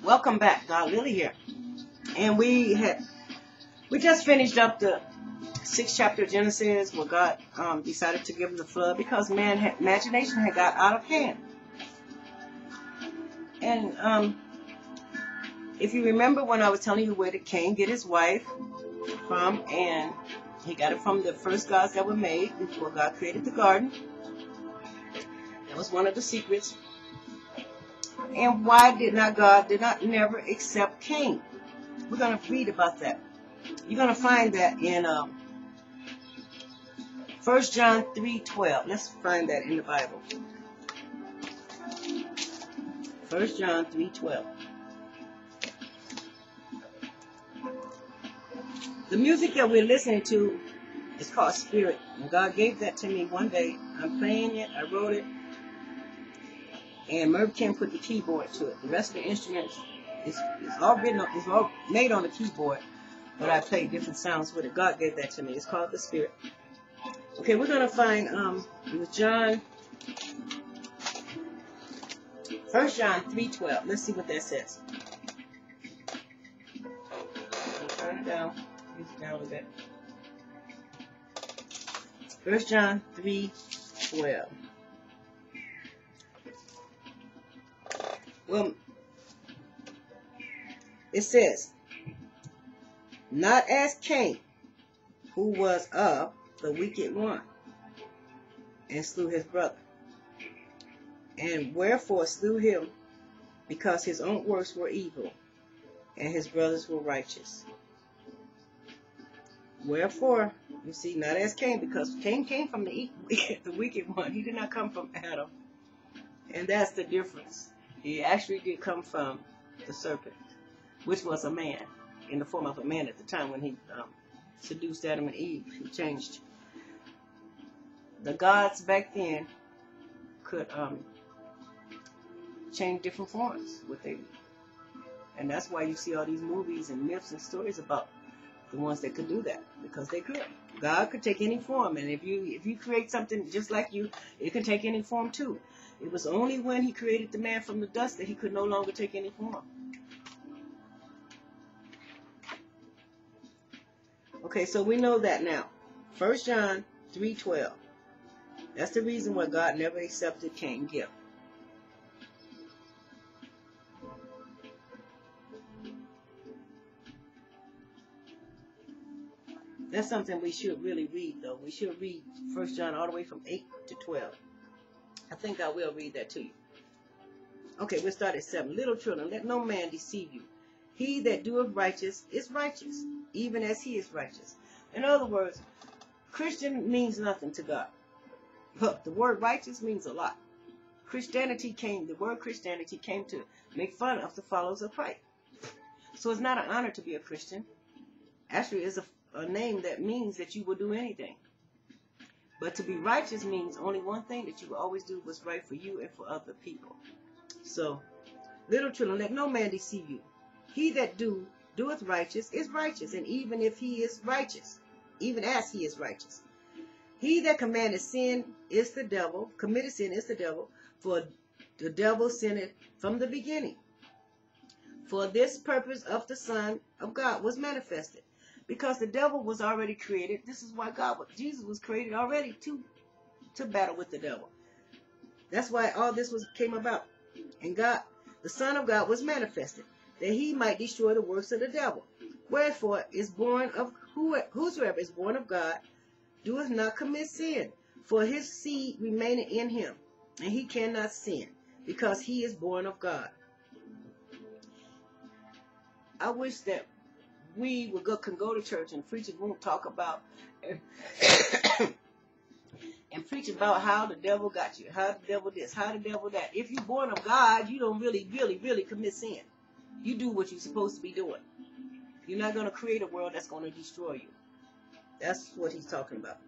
Welcome back, godlili here. And we just finished up the 6th chapter of Genesis, where God decided to give him the flood because imagination had got out of hand. And if you remember when I was telling you where did Cain get his wife from, and he got it from the first gods that were made before God created the garden. That was one of the secrets. And why did not God never accept Cain? We're going to read about that. You're going to find that in 1 John 3:12. Let's find that in the Bible. 1 John 3:12. The music that we're listening to is called Spirit. And God gave that to me one day. I'm playing it. I wrote it. And webcam put the keyboard to it. The rest of the instruments is all made on the keyboard, but I play different sounds with it. God gave that to me. It's called the Spirit. Okay, we're gonna find it was John 1 John 3:12. Let's see what that says. Turn it down. Use it down a little bit. 1 John 3:12. Well, it says, not as Cain, who was of the wicked one, and slew his brother. And wherefore slew him, because his own works were evil, and his brothers were righteous. Wherefore, you see, not as Cain, because Cain came from the wicked one. He did not come from Adam. And that's the difference. He actually did come from the serpent, which was a man, in the form of a man at the time when he seduced Adam and Eve. He changed. The gods back then could change different forms. And that's why you see all these movies and myths and stories about the ones that could do that, because they could. God could take any form, and if you create something just like you, it can take any form too. It was only when he created the man from the dust that he could no longer take any form. Okay, so we know that now. 1 John 3:12. That's the reason why God never accepted Cain's gift. That's something we should really read, though. We should read 1 John all the way from 8 to 12. I think I will read that to you. Okay, we'll start at 7. Little children, let no man deceive you. He that doeth righteous is righteous, even as he is righteous. In other words, Christian means nothing to God. But the word righteous means a lot. The word Christianity came to make fun of the followers of Christ. So it's not an honor to be a Christian. Actually, it's a name that means that you will do anything. But to be righteous means only one thing, that you will always do what's right for you and for other people. So, little children, let no man deceive you. He that doeth righteous is righteous, and even if he is righteous, even as he is righteous. He that committed sin is the devil, for the devil sinned from the beginning. For this purpose of the Son of God was manifested. Because the devil was already created. This is why Jesus was created already to battle with the devil. That's why all this came about. And God, the Son of God, was manifested, that he might destroy the works of the devil. Wherefore whosoever is born of God doeth not commit sin, for his seed remaineth in him, and he cannot sin, because he is born of God. I wish that we can go to church and preachers won't talk about and preach about how the devil got you, how the devil this, how the devil that. If you're born of God, you don't really commit sin. You do what you're supposed to be doing. You're not going to create a world that's going to destroy you. That's what he's talking about.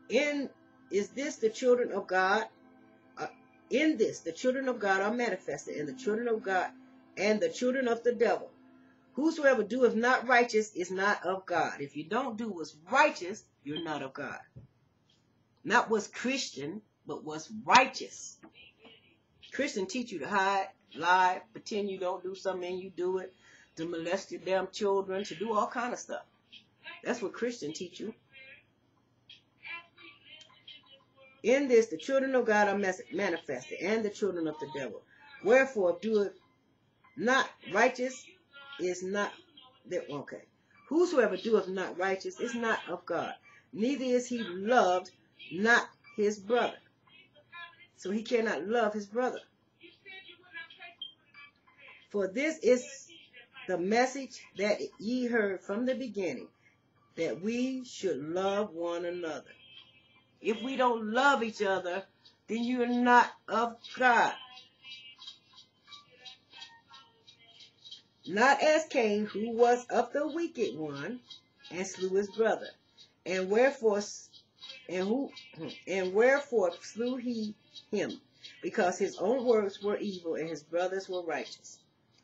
In this the children of God are manifested, and the children of God and the children of the devil. Whosoever doeth not righteous is not of God. If you don't do what's righteous, you're not of God. Not what's Christian, but what's righteous. Christians teach you to hide, lie, pretend you don't do something and you do it, to molest your damn children, to do all kind of stuff. That's what Christians teach you. In this, the children of God are manifested, and the children of the devil. Wherefore, doeth not righteous is not that okay. Whosoever doeth not righteous is not of God, neither is he loved not his brother. So he cannot love his brother. For this is the message that ye heard from the beginning, that we should love one another. If we don't love each other, then you are not of God. Not as Cain, who was of the wicked one, and slew his brother. And wherefore slew he him? Because his own works were evil, and his brothers were righteous.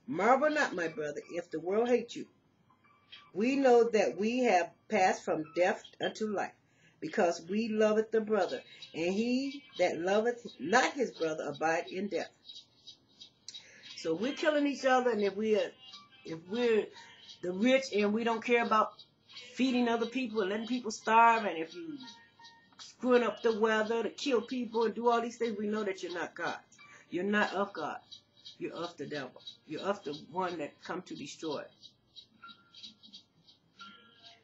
Marvel not, my brother, if the world hate you. We know that we have passed from death unto life, because we loveth the brother, and he that loveth not his brother abide in death. So we're killing each other, and if we're the rich and we don't care about feeding other people and letting people starve, and if you screwing up the weather to kill people and do all these things, we know that you're not God. You're not of God. You're of the devil. You're of the one that come to destroy.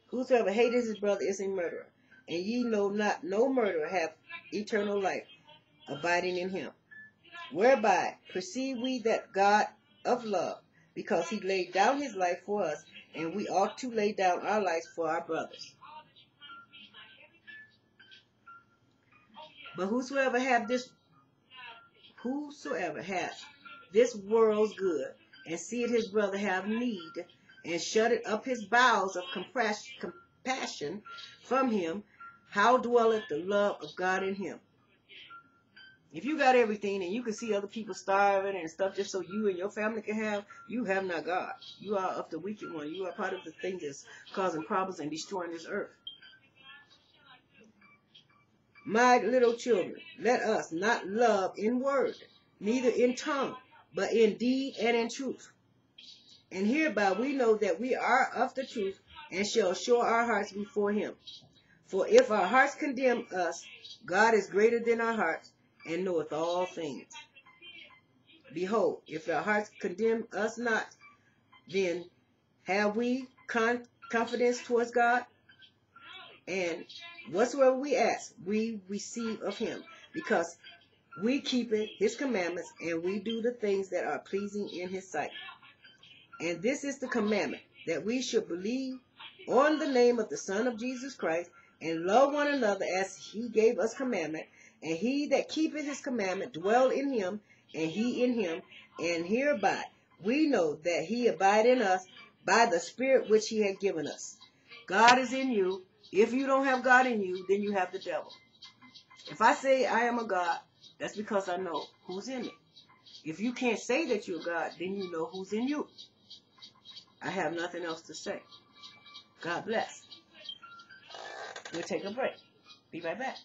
Whosoever hateth his brother is a murderer, and ye know not no murderer hath eternal life abiding in him. Whereby perceive we that God of love, because he laid down his life for us, and we ought to lay down our lives for our brothers. But whosoever hath this world's good, and seeth his brother have need, and shutteth up his bowels of compassion from him, how dwelleth the love of God in him? If you got everything and you can see other people starving and stuff just so you and your family can have, you have not God. You are of the wicked one. You are part of the thing that's causing problems and destroying this earth. My little children, let us not love in word, neither in tongue, but in deed and in truth. And hereby we know that we are of the truth, and shall show our hearts before him. For if our hearts condemn us, God is greater than our hearts, and knoweth all things. Behold, if our hearts condemn us not, then have we confidence towards God? And whatsoever we ask, we receive of him, because we keep his commandments, and we do the things that are pleasing in his sight. And this is the commandment, that we should believe on the name of the Son of Jesus Christ, and love one another as he gave us commandment. And he that keepeth his commandment dwell in him, and he in him. And hereby we know that he abide in us by the Spirit which he had given us. God is in you. If you don't have God in you, then you have the devil. If I say I am a God, that's because I know who's in me. If you can't say that you're God, then you know who's in you. I have nothing else to say. God bless. We'll take a break. Be right back.